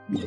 No,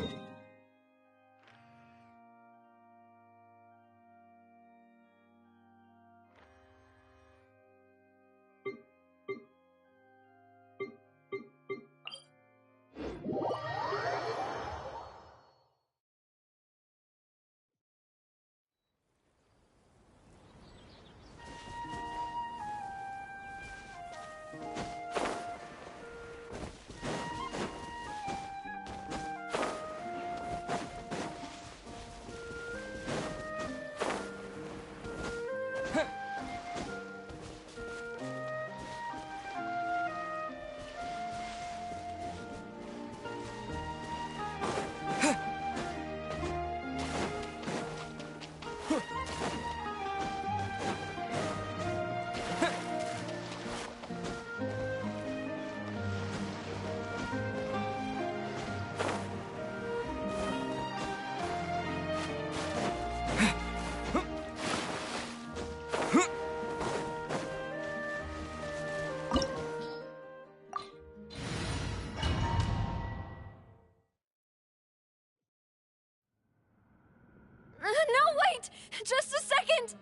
wait! Just a second!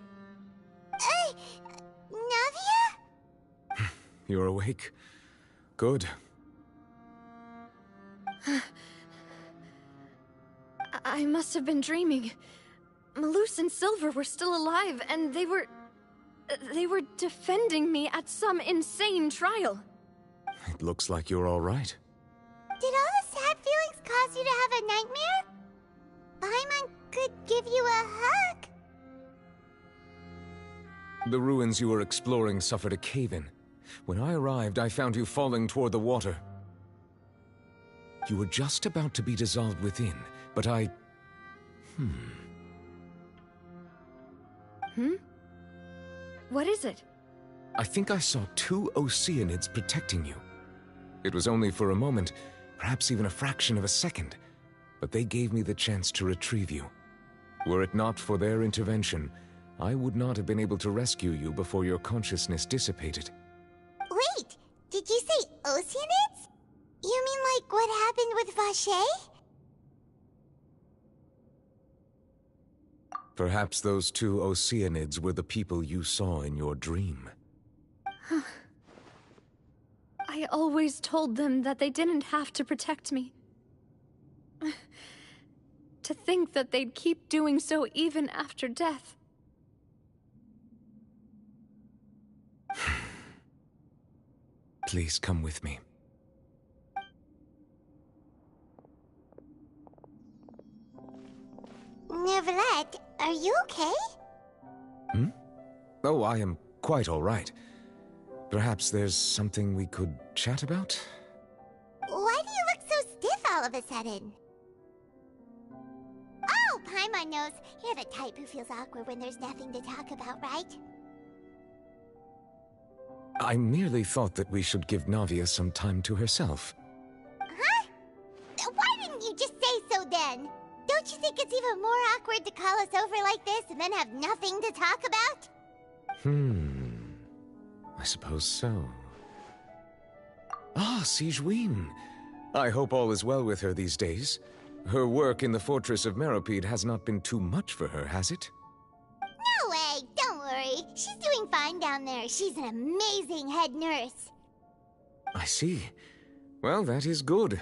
Navia? You're awake. Good. I must have been dreaming. Malus and Silver were still alive, and they were defending me at some insane trial. It looks like you're all right. Did all the sad feelings cause you to have a nightmare? Paimon could give you a hug. The ruins you were exploring suffered a cave-in. When I arrived, I found you falling toward the water. You were just about to be dissolved within, but I... What is it? I think I saw 2 Oceanids protecting you. It was only for a moment, perhaps even a fraction of a second, but they gave me the chance to retrieve you. Were it not for their intervention, I would not have been able to rescue you before your consciousness dissipated. Wait, did you say Oceanids? You mean like what happened with Vache? Perhaps those 2 Oceanids were the people you saw in your dream. I always told them that they didn't have to protect me. To think that they'd keep doing so even after death. Please come with me. Neverlet, are you okay? Oh, I am quite all right. Perhaps there's something we could chat about? Why do you look so stiff all of a sudden? Oh, Paimon knows. You're the type who feels awkward when there's nothing to talk about, right? I merely thought that we should give Navia some time to herself. Huh? Why didn't you just say so then? Don't you think it's even more awkward to call us over like this and then have nothing to talk about? I suppose so. Ah, Sigewinne. I hope all is well with her these days. Her work in the Fortress of Meropide has not been too much for her, has it? No way! Don't worry. She's doing fine down there. She's an amazing head nurse. I see. Well, that is good.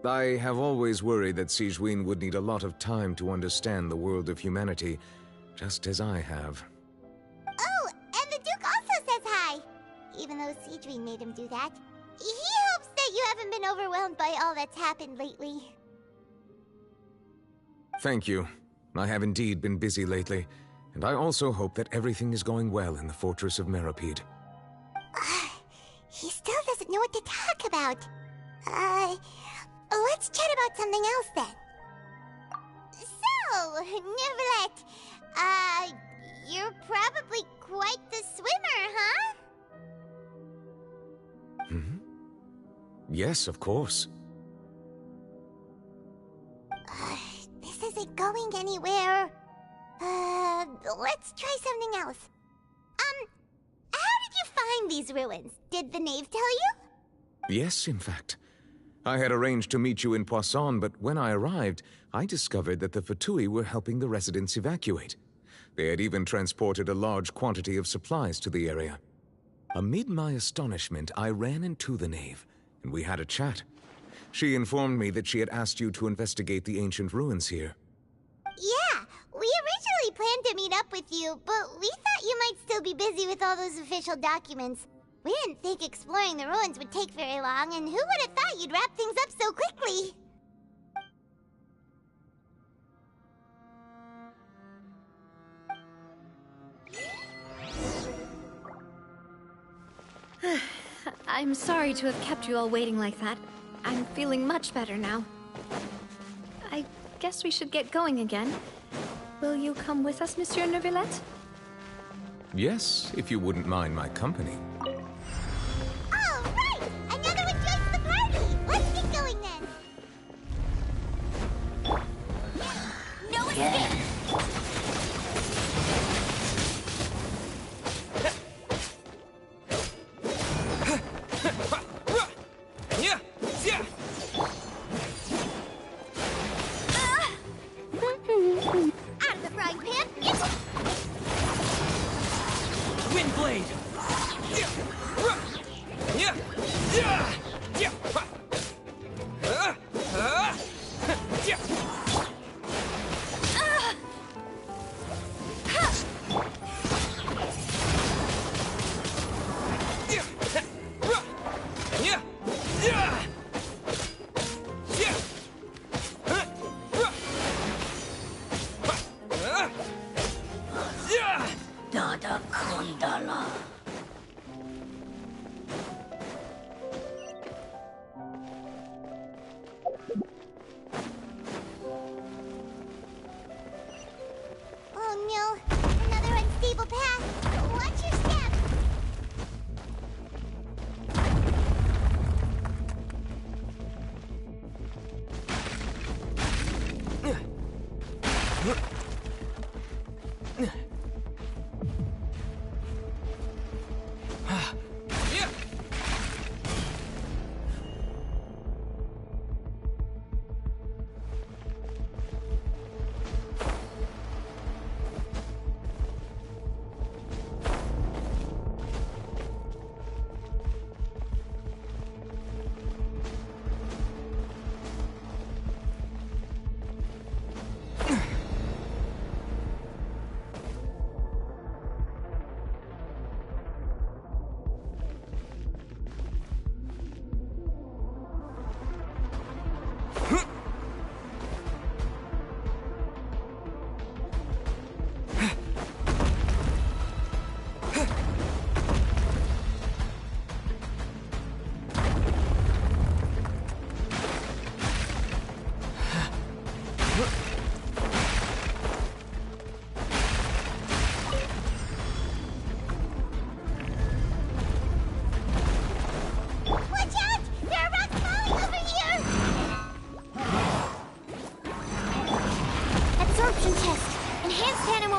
I have always worried that Sigewinne would need a lot of time to understand the world of humanity, just as I have. Oh, and the Duke also says hi! Even though Sigewinne made him do that. He hopes that you haven't been overwhelmed by all that's happened lately. Thank you. I have indeed been busy lately, and I also hope that everything is going well in the Fortress of Meropide. He still doesn't know what to talk about. Let's chat about something else then. So, Neverlet, you're probably quite the swimmer, huh? Yes, of course. This isn't going anywhere. Let's try something else. How did you find these ruins? Did the knave tell you? Yes, in fact. I had arranged to meet you in Poisson, but when I arrived, I discovered that the Fatui were helping the residents evacuate. They had even transported a large quantity of supplies to the area. Amid my astonishment, I ran into the knave, and we had a chat. She informed me that she had asked you to investigate the ancient ruins here. Yeah, we originally planned to meet up with you, but we thought you might still be busy with all those official documents. We didn't think exploring the ruins would take very long, and who would have thought you'd wrap things up so quickly? I'm sorry to have kept you all waiting like that. I'm feeling much better now. I guess we should get going again. Will you come with us, Monsieur Neuvillette? Yes, if you wouldn't mind my company. All right! Another one joins the party! Let's get going then! No escape! Out of the frying pan! Windblade! Dada Kundala. Oh no, another unstable path. Watch your step.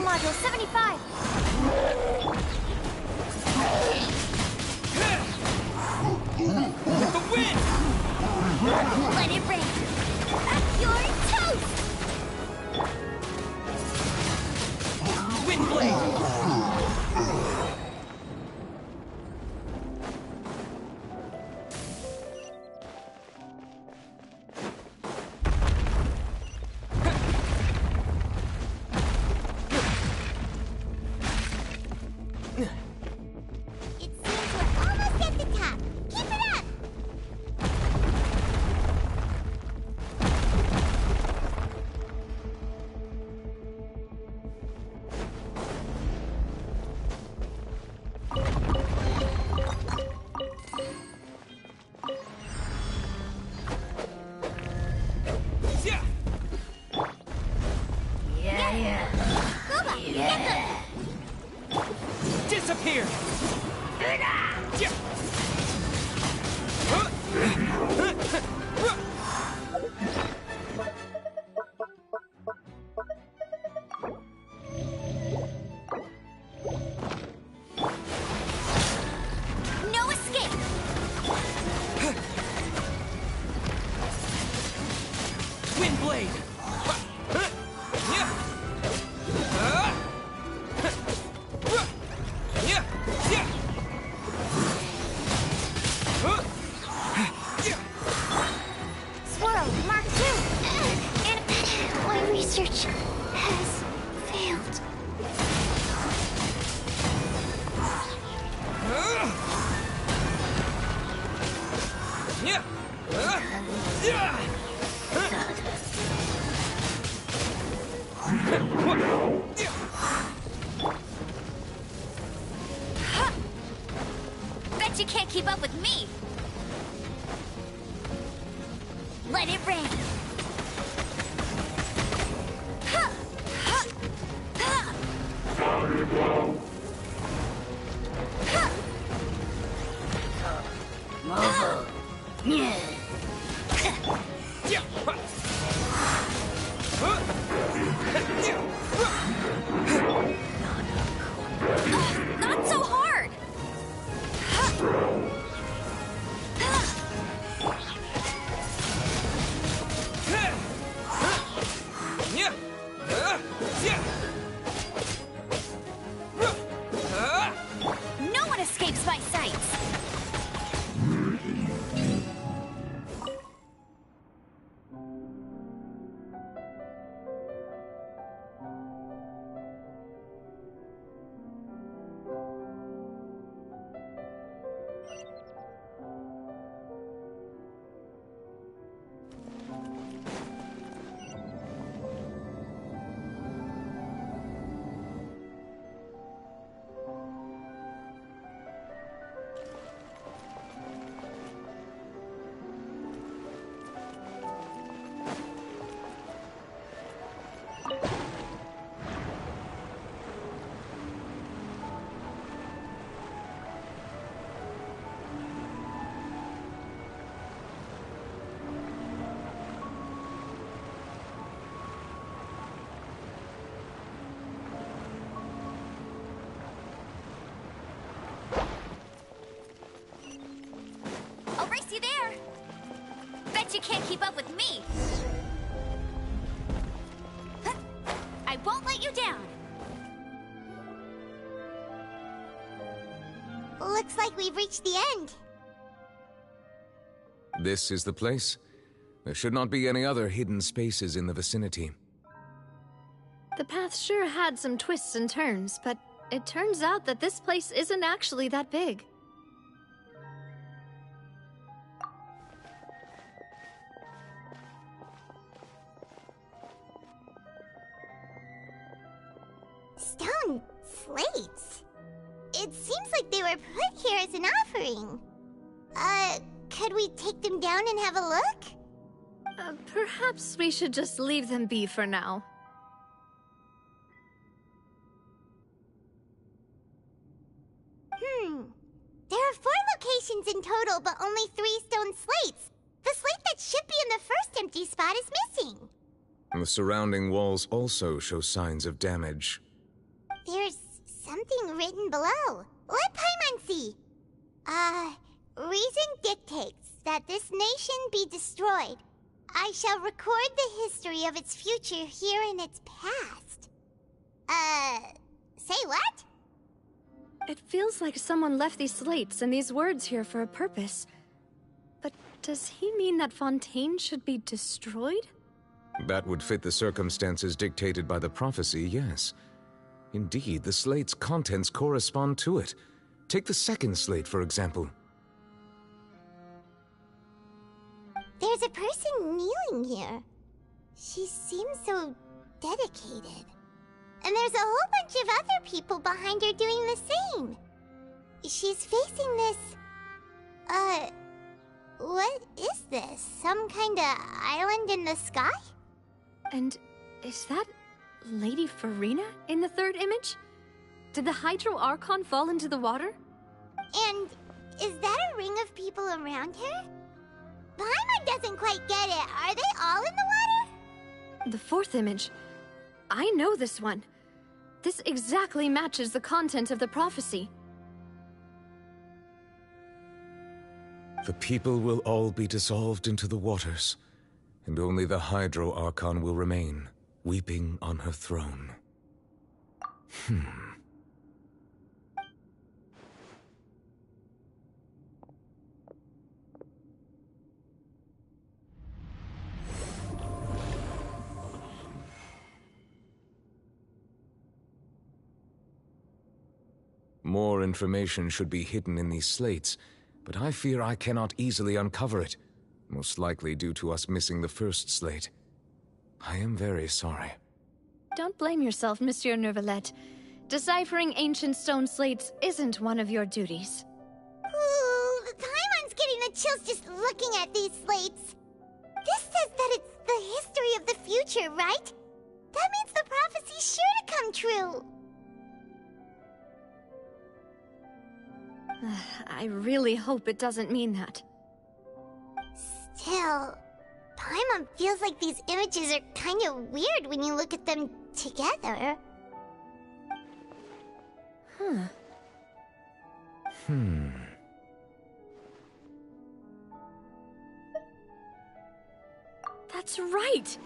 Module 75. With the wind! Let it rain. You're toast! Windblade! It seems we're almost at the top. Keep it up! Yeah! Kuba, get them! Disappear! No escape! Bet you can't keep up with me! Let it rain! Not so hard! No one escapes my sights! I'll race you there! Bet you can't keep up with me! I won't let you down! Looks like we've reached the end. This is the place? There should not be any other hidden spaces in the vicinity. The path sure had some twists and turns, but it turns out that this place isn't actually that big. Stone slates? It seems like they were put here as an offering. Could we take them down and have a look? Perhaps we should just leave them be for now. There are 4 locations in total, but only 3 stone slates. The slate that should be in the first empty spot is missing. The surrounding walls also show signs of damage. There's something written below. Let Paimon see. Reason dictates that this nation be destroyed. I shall record the history of its future here in its past. Say what? It feels like someone left these slates and these words here for a purpose. But does he mean that Fontaine should be destroyed? That would fit the circumstances dictated by the prophecy, yes. Indeed, the slate's contents correspond to it. Take the second slate, for example. There's a person kneeling here. She seems so dedicated. And there's a whole bunch of other people behind her doing the same. She's facing this... what is this? Some kind of island in the sky? And is that Lady Farina in the third image? Did the Hydro Archon fall into the water? And is that a ring of people around her? Paimon doesn't quite get it. Are they all in the water? The fourth image. I know this one. This exactly matches the content of the prophecy. The people will all be dissolved into the waters, and only the Hydro Archon will remain, weeping on her throne. More information should be hidden in these slates, but I fear I cannot easily uncover it, most likely due to us missing the first slate. I am very sorry. Don't blame yourself, Monsieur Neuvillette. Deciphering ancient stone slates isn't one of your duties. Ooh, chills just looking at these slates. This says that it's the history of the future, right? That means the prophecy's sure to come true. I really hope it doesn't mean that. Still, Paimon feels like these images are kind of weird when you look at them together. That's right!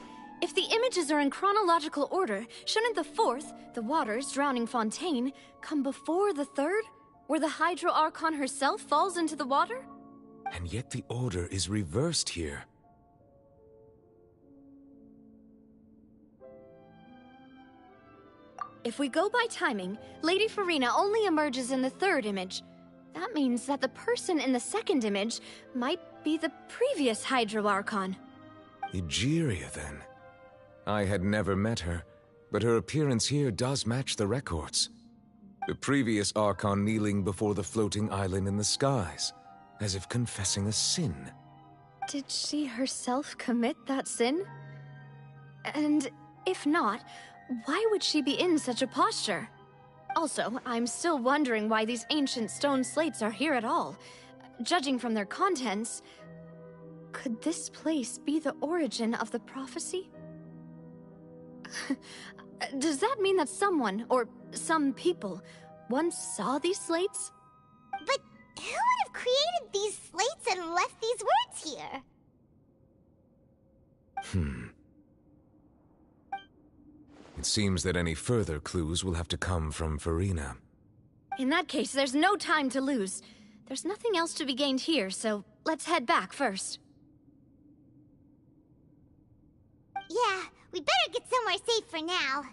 If the images are in chronological order, shouldn't the fourth, the waters drowning Fontaine, come before the third, where the Hydro Archon herself falls into the water? And yet the order is reversed here. If we go by timing, Lady Farina only emerges in the third image. That means that the person in the second image might be the previous Hydro Archon. Egeria, then. I had never met her, but her appearance here does match the records. The previous Archon kneeling before the floating island in the skies, as if confessing a sin. Did she herself commit that sin? And if not, why would she be in such a posture? Also, I'm still wondering why these ancient stone slates are here at all. Judging from their contents, could this place be the origin of the prophecy? Does that mean that someone, or some people, once saw these slates? But who would have created these slates and left these words here? It seems that any further clues will have to come from Farina. In that case, there's no time to lose. There's nothing else to be gained here, so let's head back first. Yeah, we better get somewhere safe for now.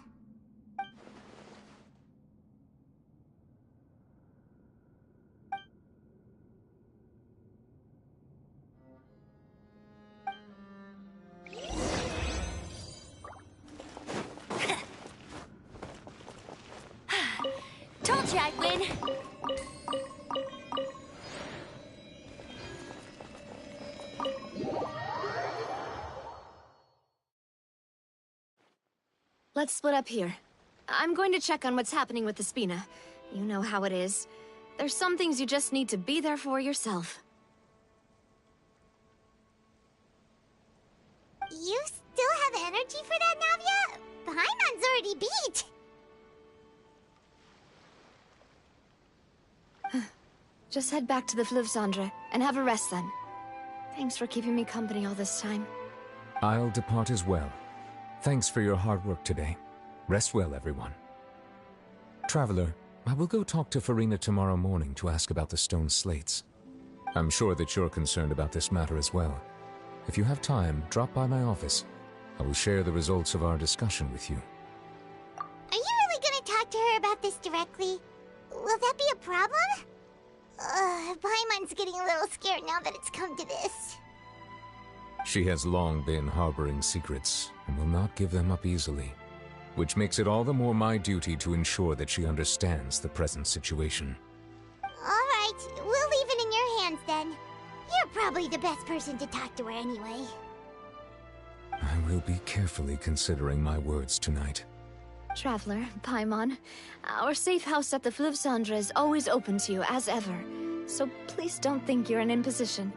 Told you I'd win! Let's split up here. I'm going to check on what's happening with the Spina. You know how it is. There's some things you just need to be there for yourself. You still have energy for that, Navia? Paimon's already beat! Just head back to the Fleuve Cendre and have a rest then. Thanks for keeping me company all this time. I'll depart as well. Thanks for your hard work today. Rest well, everyone. Traveler, I will go talk to Farina tomorrow morning to ask about the stone slates. I'm sure that you're concerned about this matter as well. If you have time, drop by my office. I will share the results of our discussion with you. Are you really gonna talk to her about this directly? Will that be a problem? Paimon's getting a little scared now that it's come to this. She has long been harboring secrets and will not give them up easily, which makes it all the more my duty to ensure that she understands the present situation. Alright, we'll leave it in your hands then. You're probably the best person to talk to her anyway. I will be carefully considering my words tonight. Traveler, Paimon, our safe house at the Fleuve Cendre is always open to you as ever, so please don't think you're an imposition.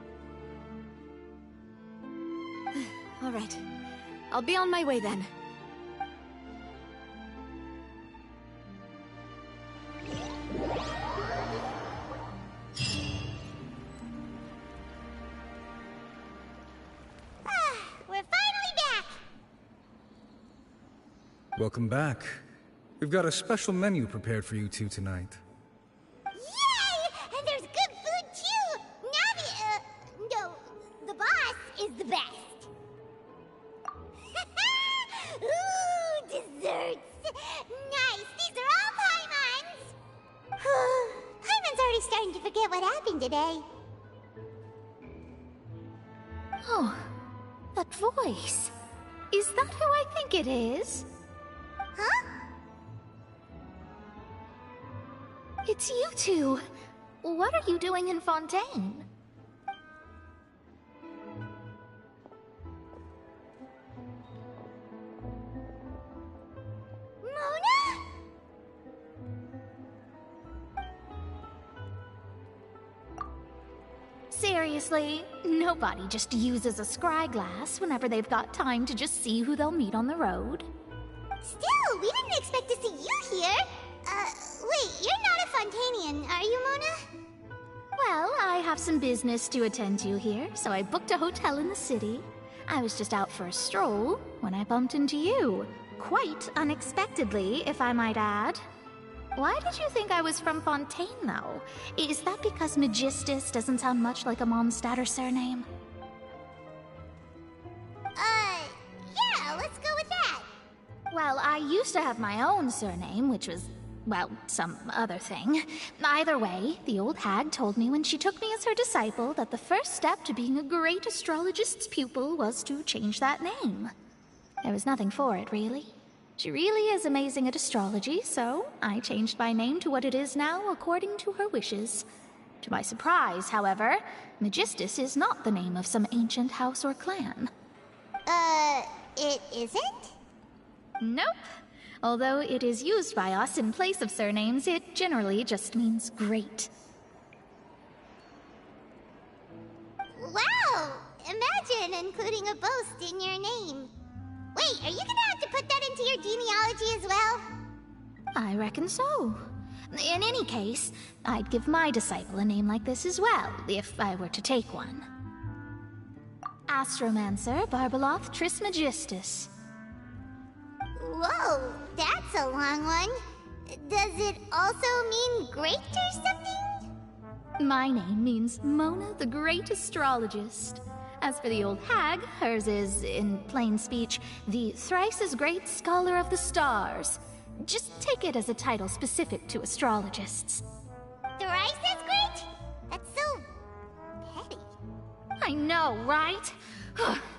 All right. I'll be on my way then. We're finally back! Welcome back. We've got a special menu prepared for you two tonight. Yay! And there's good food too! Navi, no, the boss is the best. Ooh, desserts! Nice, these are all Paimon's! Paimon's already starting to forget what happened today. Oh, that voice. Is that who I think it is? Huh? It's you two. What are you doing in Fontaine? Seriously, nobody just uses a scry glass whenever they've got time to just see who they'll meet on the road. Still, we didn't expect to see you here. Wait, you're not a Fontanian, are you, Mona? Well, I have some business to attend to here, so I booked a hotel in the city. I was just out for a stroll when I bumped into you. Quite unexpectedly, if I might add. Why did you think I was from Fontaine, though? Is that because Magistus doesn't sound much like a Mondstadter surname? Yeah, let's go with that. Well, I used to have my own surname, which was, well, some other thing. Either way, the old hag told me when she took me as her disciple that the first step to being a great astrologist's pupil was to change that name. There was nothing for it, really. She really is amazing at astrology, so I changed my name to what it is now according to her wishes. To my surprise, however, Magistus is not the name of some ancient house or clan. It isn't? Nope. Although it is used by us in place of surnames, it generally just means great. Wow! Imagine including a boast in your name. Wait, are you gonna have to put that into your genealogy as well? I reckon so. In any case, I'd give my disciple a name like this as well, if I were to take one. Astromancer Barbeloth Trismegistus. Whoa, that's a long one. Does it also mean great or something? My name means Mona the Great Astrologist. As for the old hag, hers is, in plain speech, the thrice-as-great Scholar of the Stars. Just take it as a title specific to astrologists. Thrice as great? That's so petty. I know, right?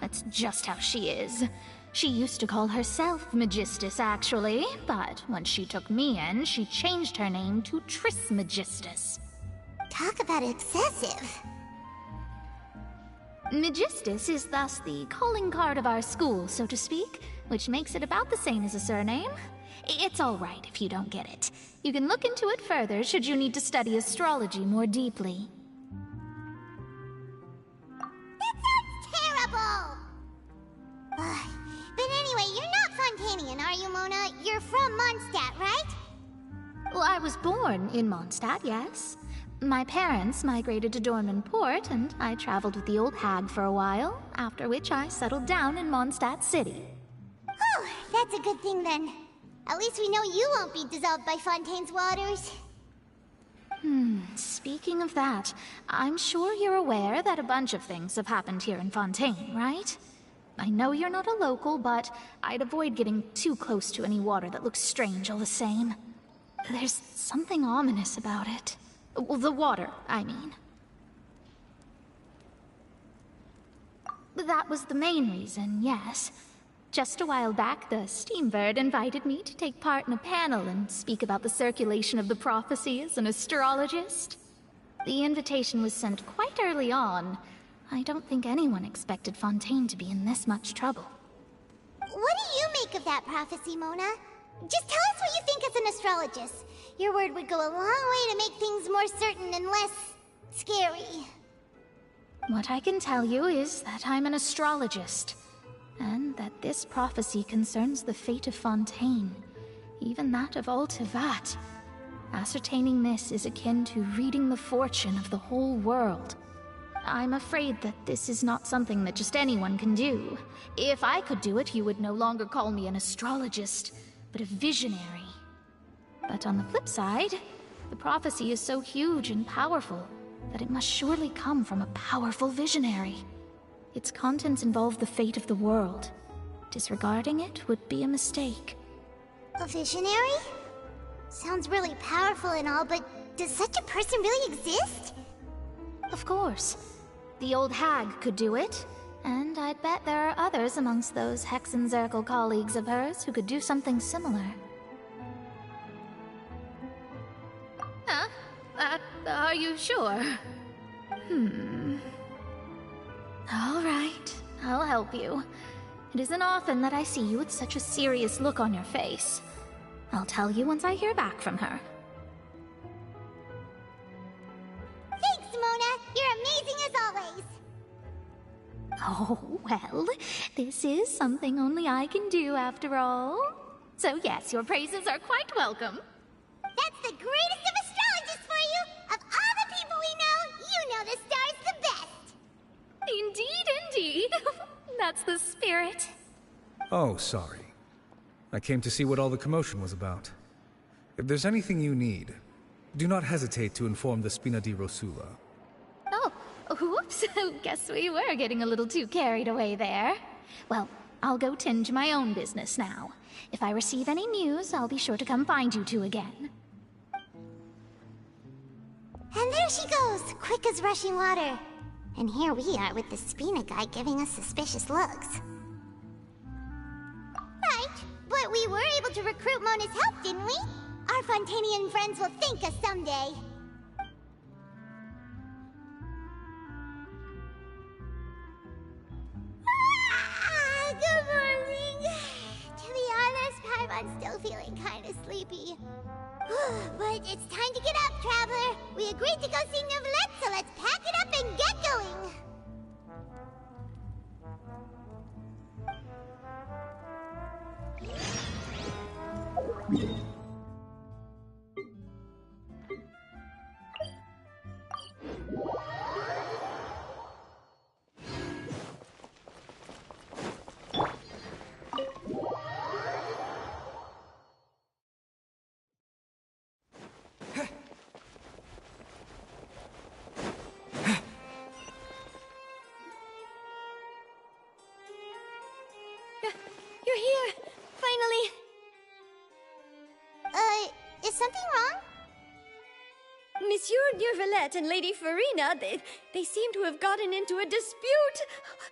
That's just how she is. She used to call herself Magistus, actually, but when she took me in, she changed her name to Trismegistus. Talk about excessive. Magistus is thus the calling card of our school, so to speak, which makes it about the same as a surname. It's all right if you don't get it. You can look into it further should you need to study astrology more deeply. That sounds terrible! But anyway, you're not Fontanian, are you, Mona? You're from Mondstadt, right? Well, I was born in Mondstadt, yes. My parents migrated to Dorman Port, and I traveled with the old hag for a while, after which I settled down in Mondstadt City. Oh, that's a good thing then. At least we know you won't be dissolved by Fontaine's waters. Speaking of that, I'm sure you're aware that a bunch of things have happened here in Fontaine, right? I know you're not a local, but I'd avoid getting too close to any water that looks strange all the same. There's something ominous about it. Well, the water, I mean. That was the main reason, yes. Just a while back, the Steambird invited me to take part in a panel and speak about the circulation of the prophecy as an astrologist. The invitation was sent quite early on. I don't think anyone expected Fontaine to be in this much trouble. What do you make of that prophecy, Mona? Just tell us what you think as an astrologist. Your word would go a long way to make things more certain and less scary. What I can tell you is that I'm an astrologist, and that this prophecy concerns the fate of Fontaine, even that of all Tevat. Ascertaining this is akin to reading the fortune of the whole world. I'm afraid that this is not something that just anyone can do. If I could do it, you would no longer call me an astrologist, but a visionary. But on the flip side, the prophecy is so huge and powerful that it must surely come from a powerful visionary. Its contents involve the fate of the world. Disregarding it would be a mistake. A visionary? Sounds really powerful and all, but does such a person really exist? Of course. The old hag could do it, and I'd bet there are others amongst those Hexenzirkel colleagues of hers who could do something similar. Huh? Are you sure? All right, I'll help you. It isn't often that I see you with such a serious look on your face. I'll tell you once I hear back from her. Thanks, Mona! You're amazing as always. Oh, well, this is something only I can do after all. So yes, your praises are quite welcome. That's the greatest of astrologists for you! Of all the people we know, you know the star's the best! Indeed, indeed. That's the spirit. Oh, sorry. I came to see what all the commotion was about. If there's anything you need, do not hesitate to inform the Spina di Rosula. Oh, whoops. Guess we were getting a little too carried away there. Well, I'll go tend to my own business now. If I receive any news, I'll be sure to come find you two again. And there she goes, quick as rushing water. And here we are with the Spina guy giving us suspicious looks. Right, but we were able to recruit Mona's help, didn't we? Our Fontanian friends will thank us someday. Good morning. To be honest, Paimon's still feeling kind of sleepy. But it's time to get up, Traveler. We agreed to go see Neuvillette, so let's pack it up and get going. You're here! Finally! Is something wrong? Monsieur Neuvillette and Lady Farina, they seem to have gotten into a dispute.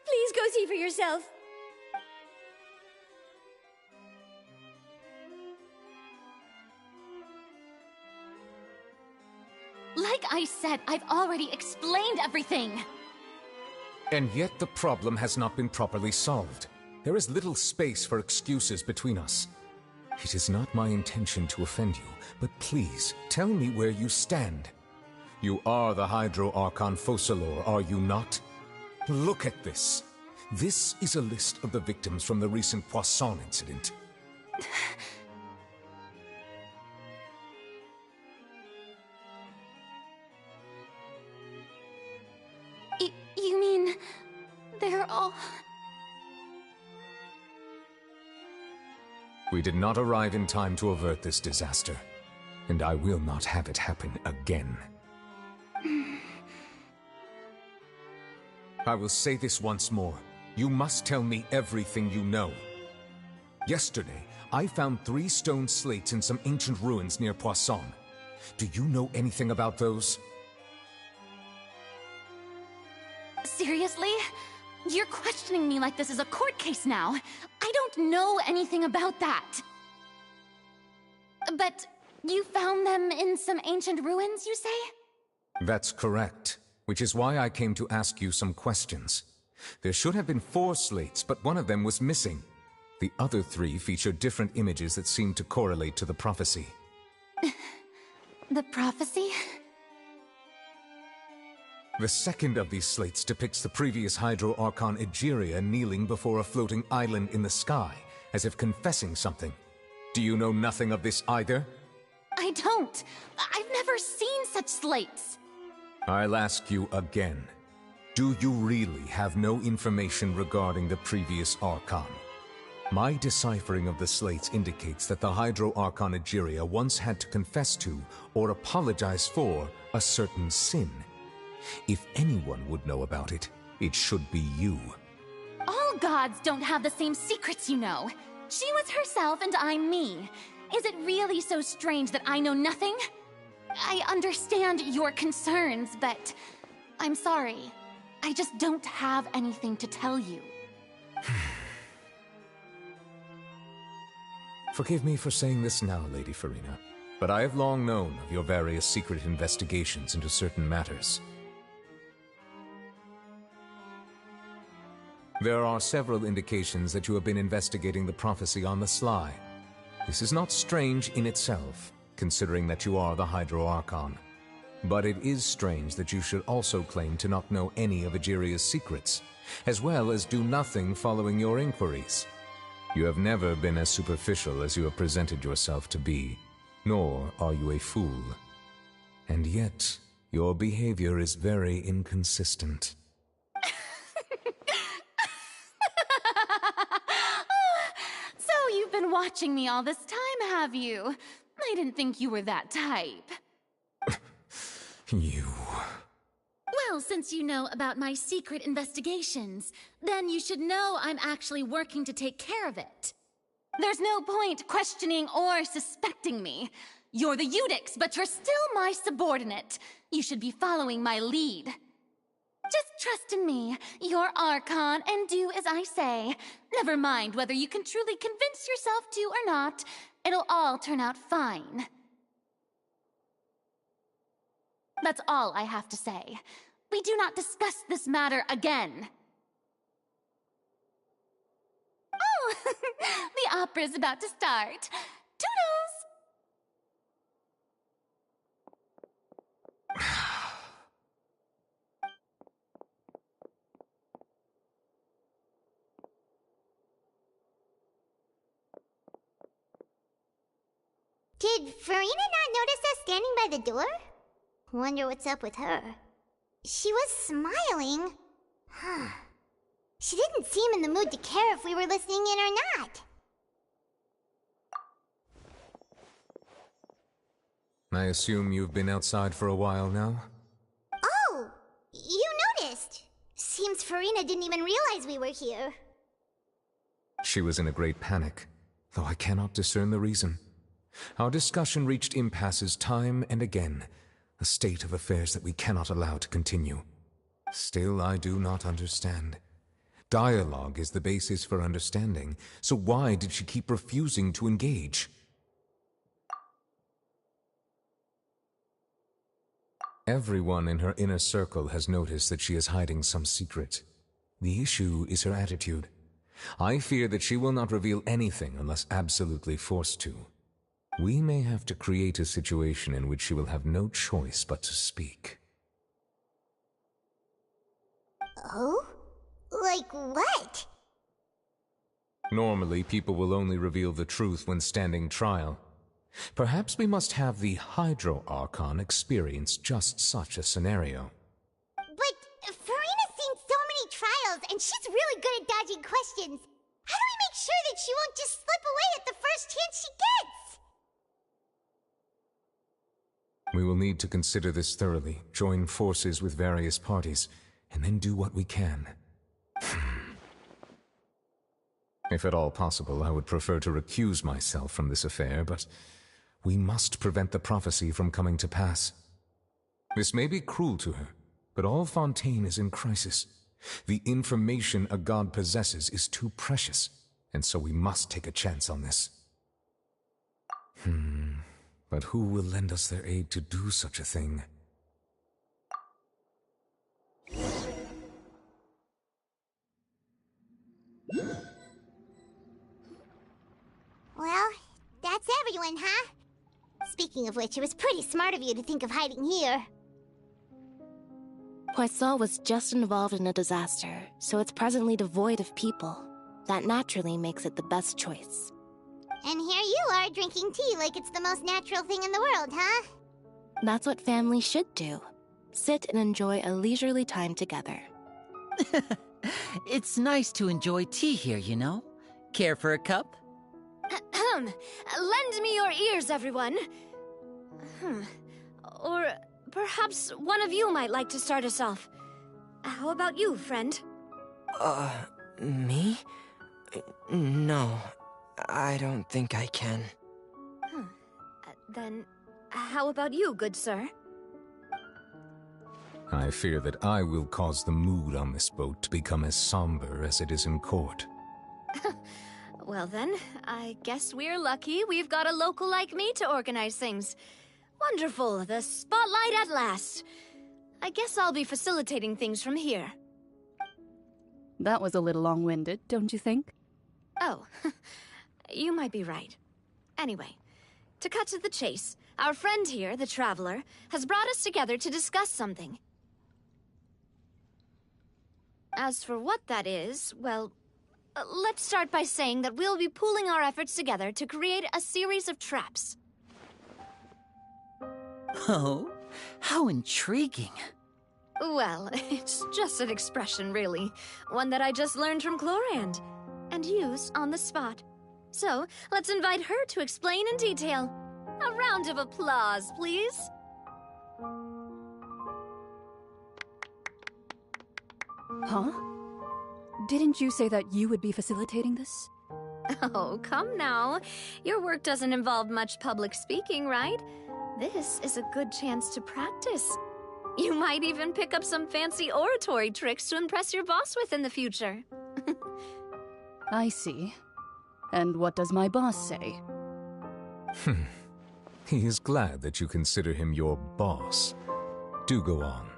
Please go see for yourself. Like I said, I've already explained everything. And yet the problem has not been properly solved. There is little space for excuses between us. It is not my intention to offend you, but please, tell me where you stand. You are the Hydro Archon Focalor, are you not? Look at this. This is a list of the victims from the recent Poisson incident. You mean... they're all... We did not arrive in time to avert this disaster, and I will not have it happen again. I will say this once more. You must tell me everything you know. Yesterday, I found 3 stone slates in some ancient ruins near Poisson. Do you know anything about those? Seriously? You're questioning me like this is a court case now. I don't know anything about that. But you found them in some ancient ruins, you say? That's correct, which is why I came to ask you some questions. There should have been 4 slates, but one of them was missing. The other 3 feature different images that seem to correlate to the prophecy. The prophecy? The second of these slates depicts the previous Hydro Archon Egeria kneeling before a floating island in the sky, as if confessing something. Do you know nothing of this either? I don't. I've never seen such slates. I'll ask you again. Do you really have no information regarding the previous Archon? My deciphering of the slates indicates that the Hydro Archon Egeria once had to confess to, or apologize for, a certain sin. If anyone would know about it, it should be you. All gods don't have the same secrets, you know. She was herself and I'm me. Is it really so strange that I know nothing? I understand your concerns, but I'm sorry. I just don't have anything to tell you. Forgive me for saying this now, Lady Farina, but I have long known of your various secret investigations into certain matters. There are several indications that you have been investigating the prophecy on the sly. This is not strange in itself, considering that you are the Hydro Archon. But it is strange that you should also claim to not know any of Egeria's secrets, as well as do nothing following your inquiries. You have never been as superficial as you have presented yourself to be, nor are you a fool. And yet, your behavior is very inconsistent. So you've been watching me all this time, have you? I didn't think you were that type. You... Well, since you know about my secret investigations, then you should know I'm actually working to take care of it. There's no point questioning or suspecting me. You're the Eudix, but you're still my subordinate. You should be following my lead. Just trust in me, your Archon, and do as I say. Never mind whether you can truly convince yourself to or not. It'll all turn out fine. That's all I have to say. We do not discuss this matter again. Oh, the opera's about to start. Toodles! Did Farina not notice us standing by the door? Wonder what's up with her. She was smiling. Huh. She didn't seem in the mood to care if we were listening in or not. I assume you've been outside for a while now? Oh! You noticed! Seems Farina didn't even realize we were here. She was in a great panic, though I cannot discern the reason. Our discussion reached impasses time and again, a state of affairs that we cannot allow to continue. Still, I do not understand. Dialogue is the basis for understanding, so why did she keep refusing to engage? Everyone in her inner circle has noticed that she is hiding some secret. The issue is her attitude. I fear that she will not reveal anything unless absolutely forced to. We may have to create a situation in which she will have no choice but to speak. Oh? Like what? Normally, people will only reveal the truth when standing trial. Perhaps we must have the Hydro Archon experience just such a scenario. But Farina's seen so many trials, and she's really good at dodging questions. How do we make sure that she won't just slip away at the first chance she gets? We will need to consider this thoroughly, join forces with various parties, and then do what we can. If at all possible, I would prefer to recuse myself from this affair, but we must prevent the prophecy from coming to pass. This may be cruel to her, but all Fontaine is in crisis. The information a god possesses is too precious, and so we must take a chance on this. But who will lend us their aid to do such a thing? Well, that's everyone, huh? Speaking of which, it was pretty smart of you to think of hiding here. Poisson was just involved in a disaster, so it's presently devoid of people. That naturally makes it the best choice. And here you are drinking tea like it's the most natural thing in the world, huh? That's what families should do. Sit and enjoy a leisurely time together. It's nice to enjoy tea here, you know? Care for a cup? Lend me your ears, everyone. Or perhaps one of you might like to start us off. How about you, friend? Me? No, I don't think I can. Then, how about you, good sir? I fear that I will cause the mood on this boat to become as somber as it is in court. Well then, I guess we're lucky we've got a local like me to organize things. Wonderful, the spotlight at last. I guess I'll be facilitating things from here. That was a little long-winded, don't you think? Oh, you might be right. Anyway, To cut to the chase, our friend here, the Traveler, has brought us together to discuss something. As for what that is, well, let's start by saying that we'll be pooling our efforts together to create a series of traps. Oh, how intriguing. Well, it's just an expression, really. One that I just learned from Chlorand, and used on the spot. So, let's invite her to explain in detail. A round of applause, please. Huh? Didn't you say that you would be facilitating this? Oh, come now. Your work doesn't involve much public speaking, right? This is a good chance to practice. You might even pick up some fancy oratory tricks to impress your boss with in the future. I see. And what does my boss say? He is glad that you consider him your boss. Do go on.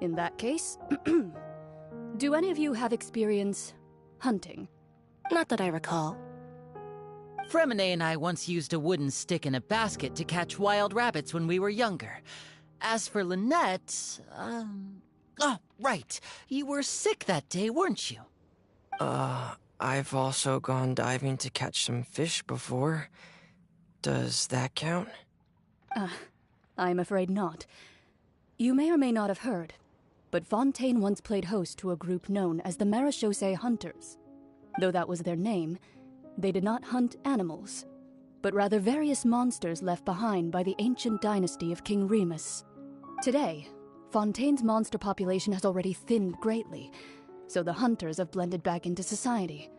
In that case, do any of you have experience hunting? Not that I recall. Fremine and I once used a wooden stick in a basket to catch wild rabbits when we were younger. As for Lynette, oh, right. You were sick that day, weren't you? I've also gone diving to catch some fish before. Does that count? I'm afraid not. You may or may not have heard, but Fontaine once played host to a group known as the Marechaussee Hunters. Though that was their name, they did not hunt animals, but rather various monsters left behind by the ancient dynasty of King Remus. Today, Fontaine's monster population has already thinned greatly, so the hunters have blended back into society,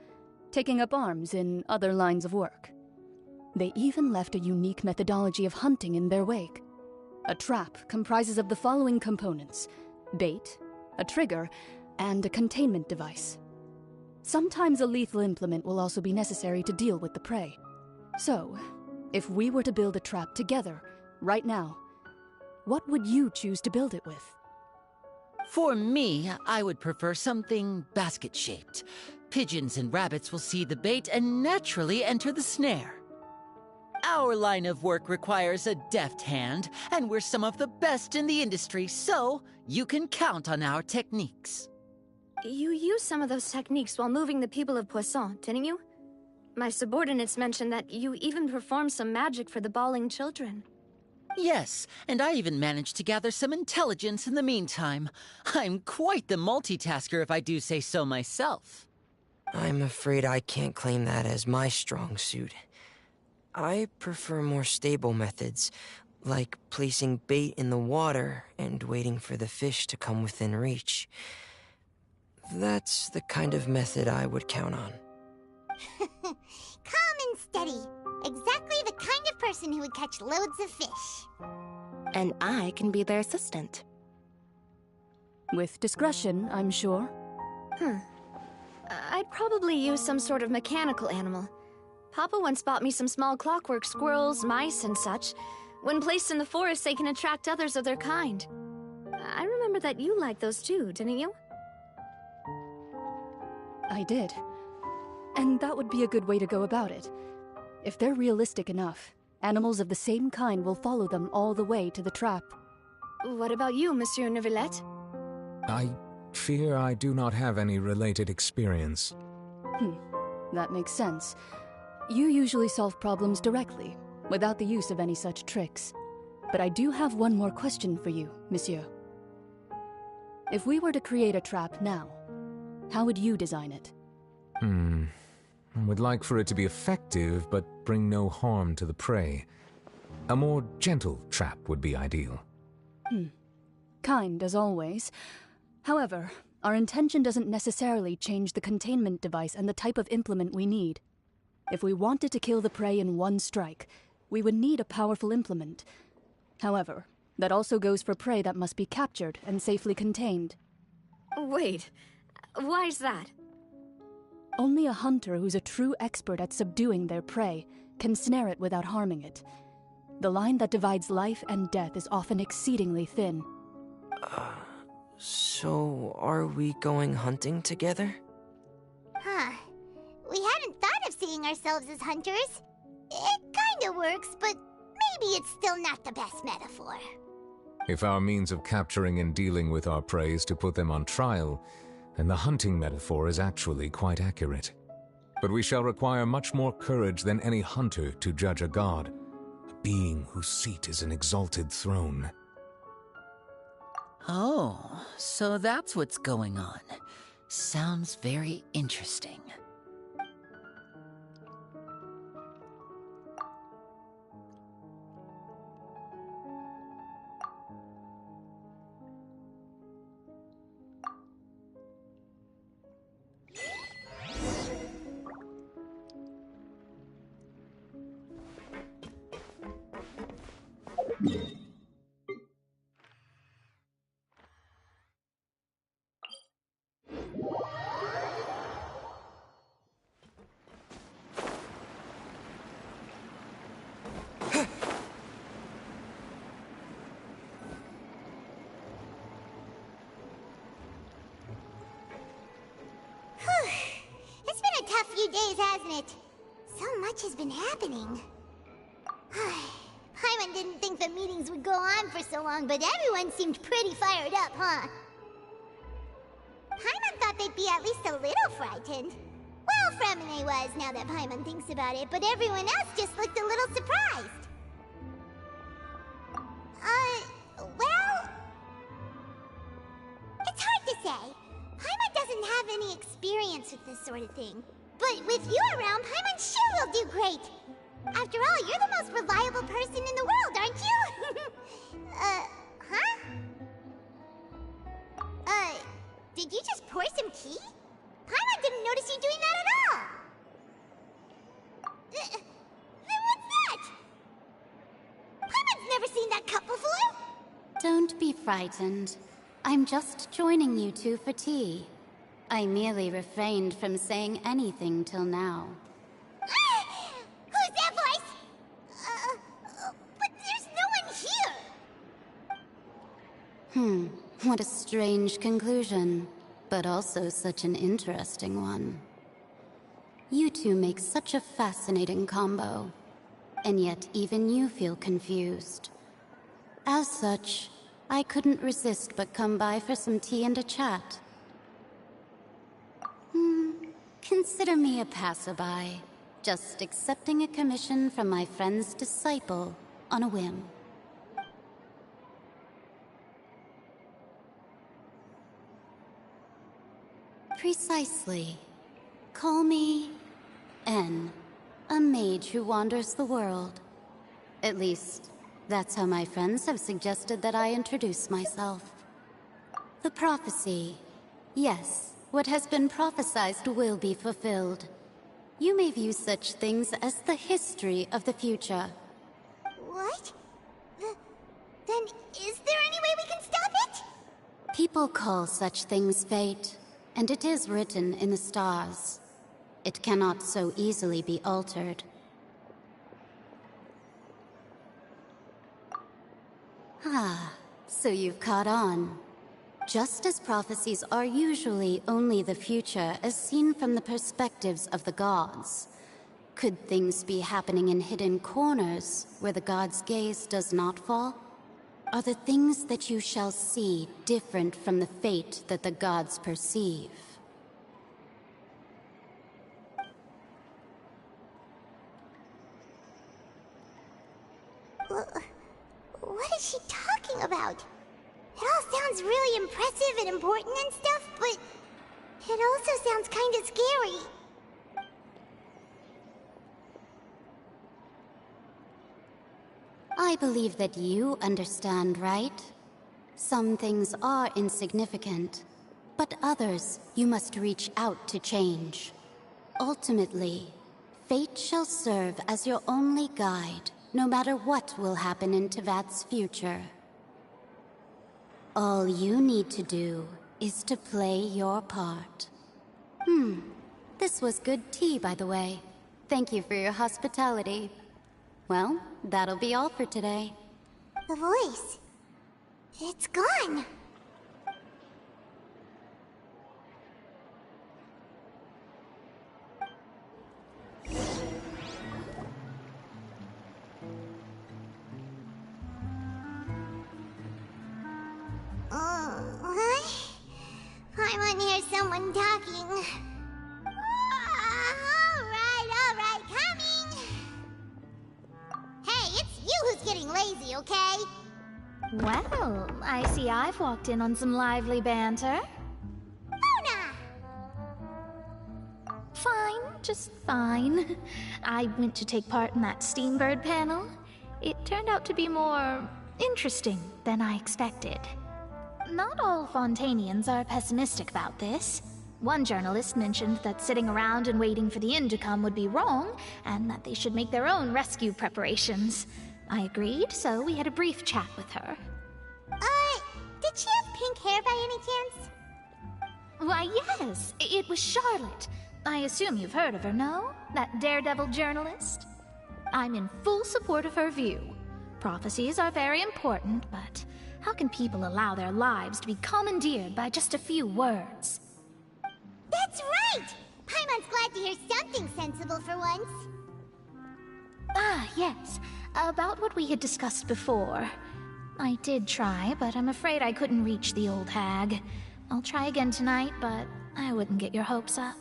taking up arms in other lines of work. They even left a unique methodology of hunting in their wake. A trap comprises of the following components: bait, a trigger, and a containment device. Sometimes a lethal implement will also be necessary to deal with the prey. So, if we were to build a trap together, right now, what would you choose to build it with? For me, I would prefer something basket-shaped. Pigeons and rabbits will see the bait and naturally enter the snare. Our line of work requires a deft hand, and we're some of the best in the industry, so you can count on our techniques. You used some of those techniques while moving the people of Poisson, didn't you? My subordinates mentioned that you even performed some magic for the bawling children. Yes, and I even managed to gather some intelligence in the meantime. I'm quite the multitasker if I do say so myself. I'm afraid I can't claim that as my strong suit. I prefer more stable methods, like placing bait in the water and waiting for the fish to come within reach. That's the kind of method I would count on. Calm and steady. Exactly the kind of person who would catch loads of fish. And I can be their assistant. With discretion, I'm sure. I'd probably use some sort of mechanical animal. Papa once bought me some small clockwork squirrels, mice, and such. When placed in the forest, they can attract others of their kind. I remember that you liked those too, didn't you? I did. And that would be a good way to go about it. If they're realistic enough, animals of the same kind will follow them all the way to the trap. What about you, Monsieur Neuvillette? I fear I do not have any related experience. That makes sense. You usually solve problems directly, without the use of any such tricks. But I do have one more question for you, Monsieur. If we were to create a trap now, how would you design it? I would like for it to be effective, but bring no harm to the prey. A more gentle trap would be ideal. Kind, as always. However, our intention doesn't necessarily change the containment device and the type of implement we need. If we wanted to kill the prey in one strike, we would need a powerful implement. However, that also goes for prey that must be captured and safely contained. Wait, why's that? Only a hunter who's a true expert at subduing their prey can snare it without harming it. The line that divides life and death is often exceedingly thin. So, are we going hunting together? Huh. We hadn't thought of seeing ourselves as hunters. It kinda works, but maybe it's still not the best metaphor. If our means of capturing and dealing with our prey is to put them on trial, then the hunting metaphor is actually quite accurate. But we shall require much more courage than any hunter to judge a god, a being whose seat is an exalted throne. Oh, so that's what's going on. Sounds very interesting. It's been a tough few days, hasn't it? So much has been happening. Paimon didn't think the meetings would go on for so long, but everyone seemed pretty fired up, huh? Paimon thought they'd be at least a little frightened. Well, Fremine was, now that Paimon thinks about it, but everyone else just looked a little surprised. Well... It's hard to say. Paimon doesn't have any experience with this sort of thing. But with you around, Paimon sure will do great. After all, you're the most reliable person in the world, aren't you? Huh? Did you just pour some tea? Paimon didn't notice you doing that at all. Then what's that? Paimon's never seen that cup before. Don't be frightened. I'm just joining you two for tea. I merely refrained from saying anything till now. Who's that voice? But there's no one here. What a strange conclusion, but also such an interesting one. You two make such a fascinating combo, and yet even you feel confused. As such, I couldn't resist but come by for some tea and a chat. Consider me a passerby, just accepting a commission from my friend's disciple on a whim. Precisely. Call me N, a mage who wanders the world. At least, that's how my friends have suggested that I introduce myself. The prophecy. Yes, what has been prophesized will be fulfilled. You may view such things as the history of the future. What? Then is there any way we can stop it? People call such things fate, and it is written in the stars. It cannot so easily be altered. Ah, so you've caught on. Just as prophecies are usually only the future as seen from the perspectives of the gods, could things be happening in hidden corners where the gods' gaze does not fall? Are the things that you shall see different from the fate that the gods perceive? What is she talking about? It all sounds really impressive and important and stuff, but it also sounds kinda scary. I believe that you understand, right? Some things are insignificant, but others you must reach out to change. Ultimately, fate shall serve as your only guide, no matter what will happen in Tevat's future. All you need to do is to play your part. This was good tea, by the way. Thank you for your hospitality. Well, that'll be all for today. The voice. It's gone. Paimon hears someone talking. Alright, coming! Hey, it's you who's getting lazy, okay? Well, I see I've walked in on some lively banter. Luna! Fine, just fine. I went to take part in that Steambird panel. It turned out to be more interesting than I expected. Not all Fontainians are pessimistic about this. One journalist mentioned that sitting around and waiting for the end to come would be wrong, and that they should make their own rescue preparations. I agreed, so we had a brief chat with her. Did she have pink hair by any chance? Why, yes, it was Charlotte. I assume you've heard of her, no? That daredevil journalist? I'm in full support of her view. Prophecies are very important, but how can people allow their lives to be commandeered by just a few words? That's right! Paimon's glad to hear something sensible for once. Ah, yes. About what we had discussed before. I did try, but I'm afraid I couldn't reach the old hag. I'll try again tonight, but I wouldn't get your hopes up.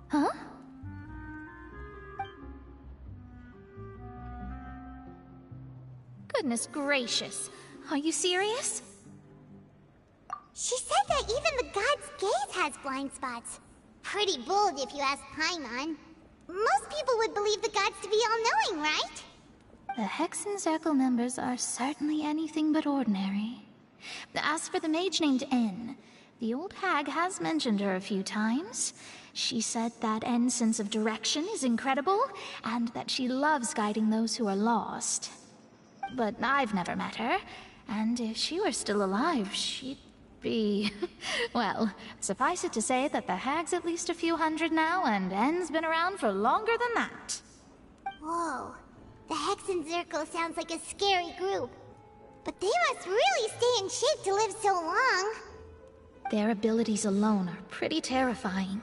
Huh? Goodness gracious. Are you serious? She said that even the god's gaze has blind spots. Pretty bold if you ask Paimon. Most people would believe the gods to be all-knowing, right? The Hexen Circle members are certainly anything but ordinary. As for the mage named N, the old hag has mentioned her a few times. She said that N's sense of direction is incredible, and that she loves guiding those who are lost. But I've never met her, and if she were still alive, she'd be... Well, suffice it to say that the hag's at least a few hundred now, and N's been around for longer than that. Whoa. The Hexen Circle sounds like a scary group. But they must really stay in shape to live so long. Their abilities alone are pretty terrifying.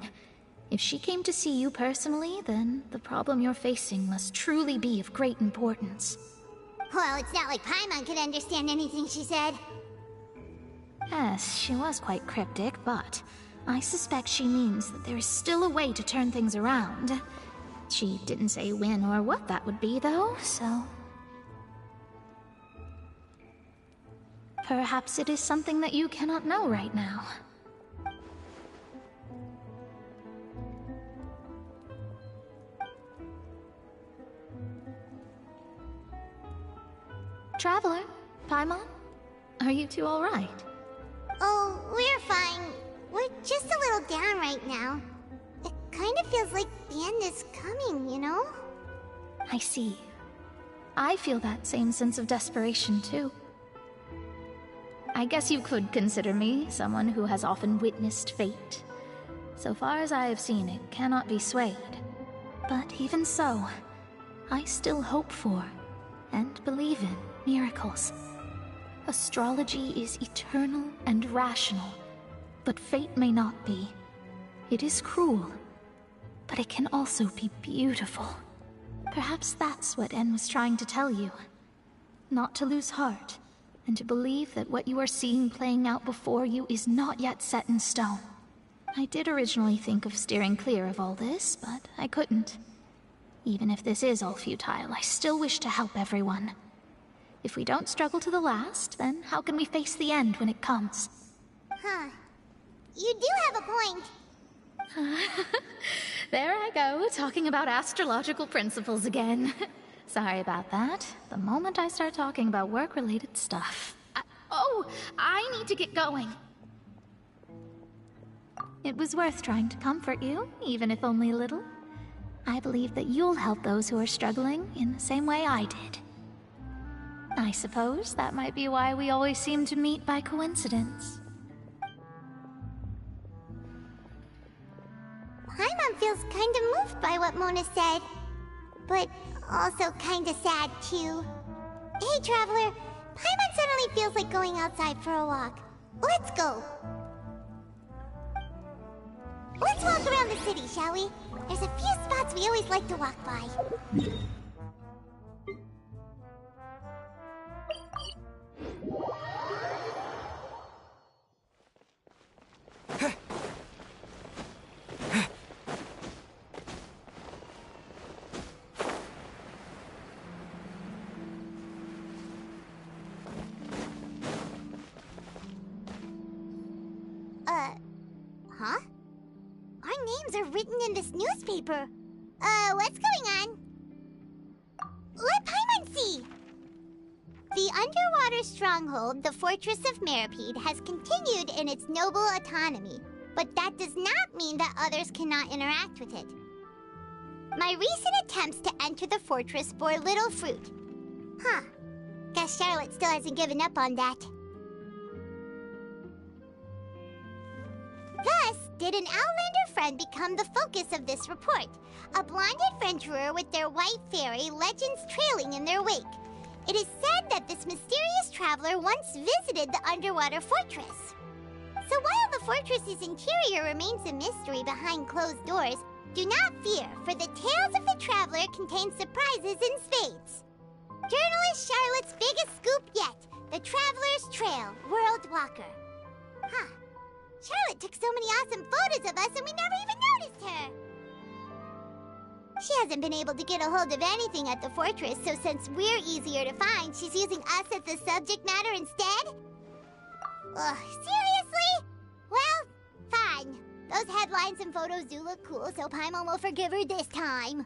If she came to see you personally, then the problem you're facing must truly be of great importance. Well, it's not like Paimon could understand anything she said. Yes, she was quite cryptic, but I suspect she means that there is still a way to turn things around. She didn't say when or what that would be, though, so... Perhaps it is something that you cannot know right now. Traveler, Paimon, are you two all right? Oh, we're fine. We're just a little down right now. It kind of feels like the end is coming, you know? I see. I feel that same sense of desperation, too. I guess you could consider me someone who has often witnessed fate. So far as I have seen, it cannot be swayed. But even so, I still hope for, and believe in, miracles. Astrology is eternal and rational, but fate may not be. It is cruel, but it can also be beautiful. Perhaps that's what En was trying to tell you. Not to lose heart, and to believe that what you are seeing playing out before you is not yet set in stone. I did originally think of steering clear of all this, but I couldn't. Even if this is all futile, I still wish to help everyone. If we don't struggle to the last, then how can we face the end when it comes? Huh. You do have a point. There I go, talking about astrological principles again. Sorry about that. The moment I start talking about work-related stuff... I need to get going. It was worth trying to comfort you, even if only a little. I believe that you'll help those who are struggling in the same way I did. I suppose that might be why we always seem to meet by coincidence. Paimon feels kind of moved by what Mona said. But also kind of sad, too. Hey, Traveler. Paimon suddenly feels like going outside for a walk. Let's go. Let's walk around the city, shall we? There's a few spots we always like to walk by. are written in this newspaper. What's going on? Let Paimon see! The underwater stronghold, the Fortress of Meripede, has continued in its noble autonomy, but that does not mean that others cannot interact with it. My recent attempts to enter the fortress bore little fruit. Huh. Guess Charlotte still hasn't given up on that. Thus, did an Outlander friend become the focus of this report? A blonde adventurer with their white fairy, legends trailing in their wake. It is said that this mysterious traveler once visited the underwater fortress. So while the fortress's interior remains a mystery behind closed doors, do not fear, for the tales of the traveler contain surprises in spades. Journalist Charlotte's biggest scoop yet, the Traveler's Trail, World Walker. Huh. Charlotte took so many awesome photos of us and we never even noticed her. She hasn't been able to get a hold of anything at the fortress, so since we're easier to find, she's using us as the subject matter instead? Ugh, seriously? Well, fine. Those headlines and photos do look cool, so Paimon will forgive her this time.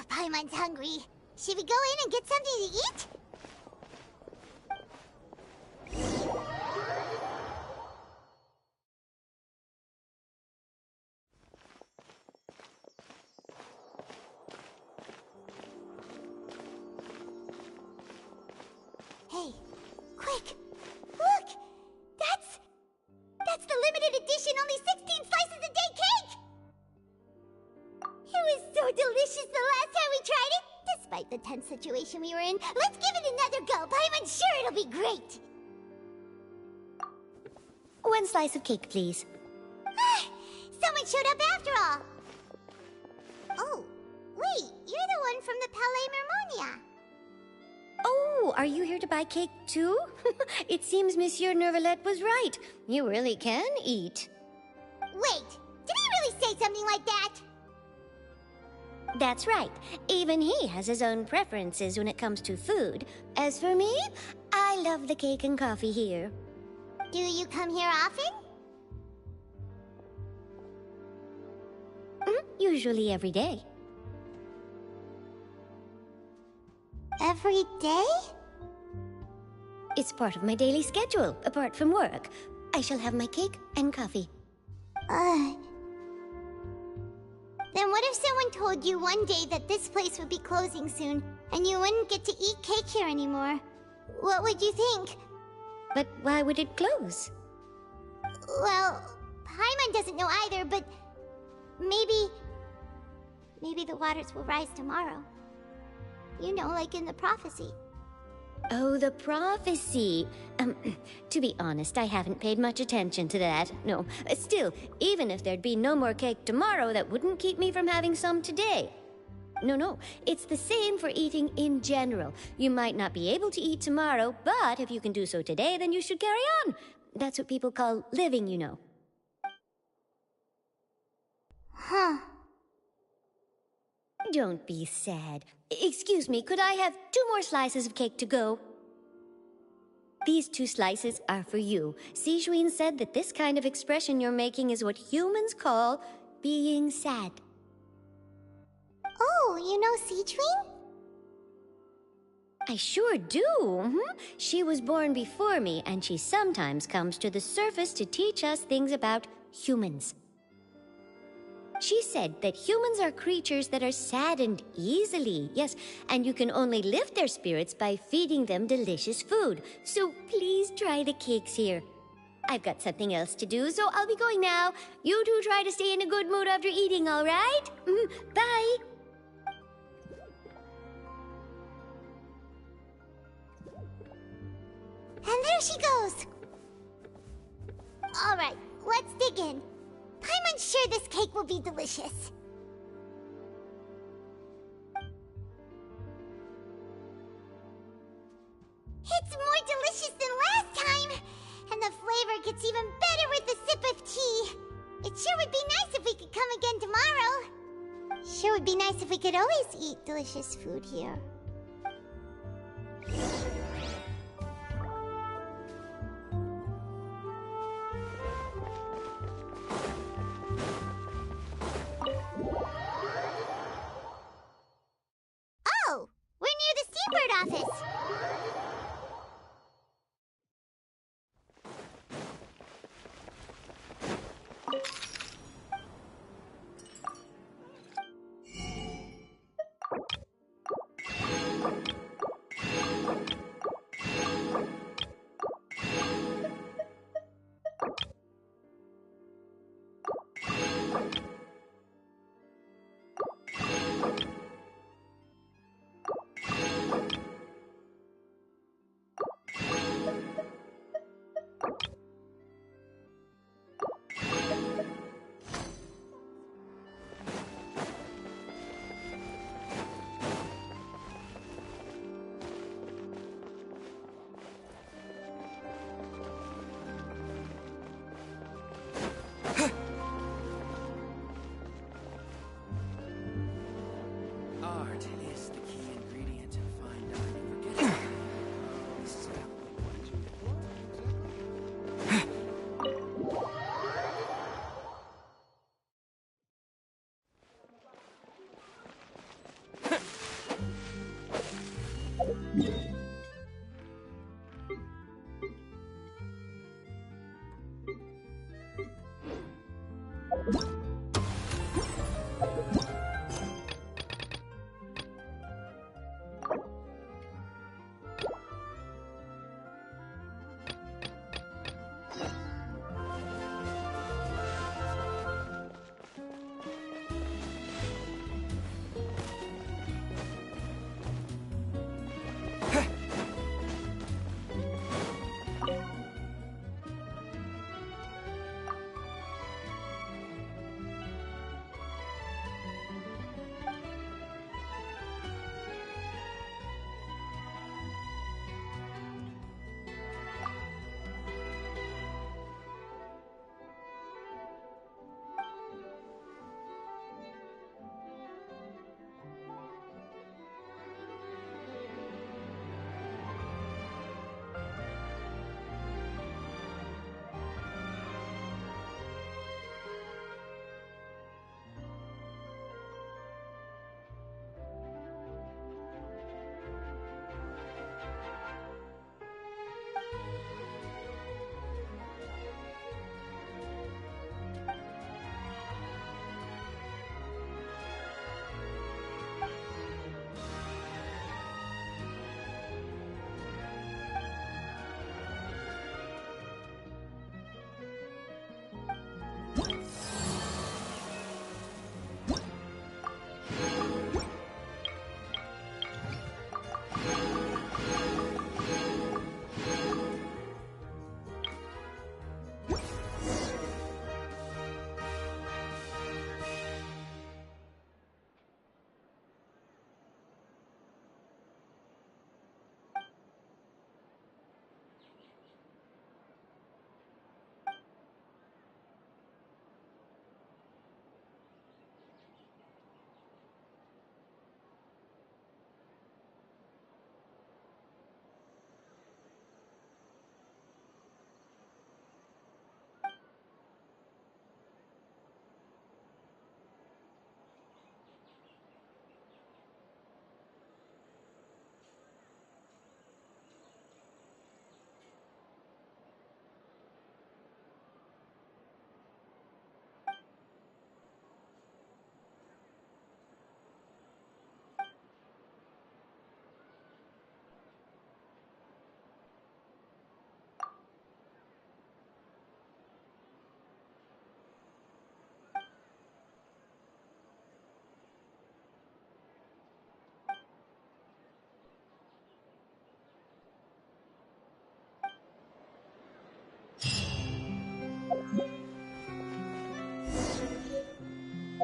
Paimon's hungry. Should we go in and get something to eat? Hey, quick! Look! That's the limited edition, only 16 slices a day cake! It was so delicious the last time we tried it! Despite the tense situation we were in, let's give it another go! Paimon's sure it'll be great! One slice of cake, please. Someone showed up after all! Oh, wait, you're the one from the Palais Mermonia. Oh, are you here to buy cake too? It seems Monsieur Nervalette was right. You really can eat. Wait, did he really say something like that? That's right. Even he has his own preferences when it comes to food. As for me, I love the cake and coffee here. Do you come here often? Usually every day. Every day? It's part of my daily schedule, apart from work. I shall have my cake and coffee. Then what if someone told you one day that this place would be closing soon, and you wouldn't get to eat cake here anymore? What would you think? But why would it close? Well, Paimon doesn't know either, but maybe the waters will rise tomorrow. You know, like in the prophecy. Oh, the prophecy. To be honest, I haven't paid much attention to that. No, still, even if there'd be no more cake tomorrow, that wouldn't keep me from having some today. No, it's the same for eating in general. You might not be able to eat tomorrow, but if you can do so today, then you should carry on. That's what people call living, you know. Huh. Don't be sad. Excuse me, could I have 2 more slices of cake to go? These 2 slices are for you. Sijuin said that this kind of expression you're making is what humans call being sad. Oh, you know Sijuin? I sure do. She was born before me, and she sometimes comes to the surface to teach us things about humans. She said that humans are creatures that are saddened easily, yes, and you can only lift their spirits by feeding them delicious food. So please try the cakes here. I've got something else to do, so I'll be going now. You two try to stay in a good mood after eating, all right? Bye. And there she goes. Alright, let's dig in. I'm unsure this cake will be delicious. It's more delicious than last time! And the flavor gets even better with a sip of tea. It sure would be nice if we could come again tomorrow. Sure would be nice if we could always eat delicious food here. Oh! We're near the Seabird office! Art is the key ingredient in fine dining. Forget it. This is about what did you get for?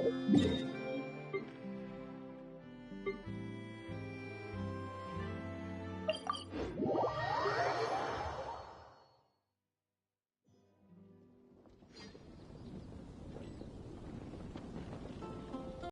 Huh?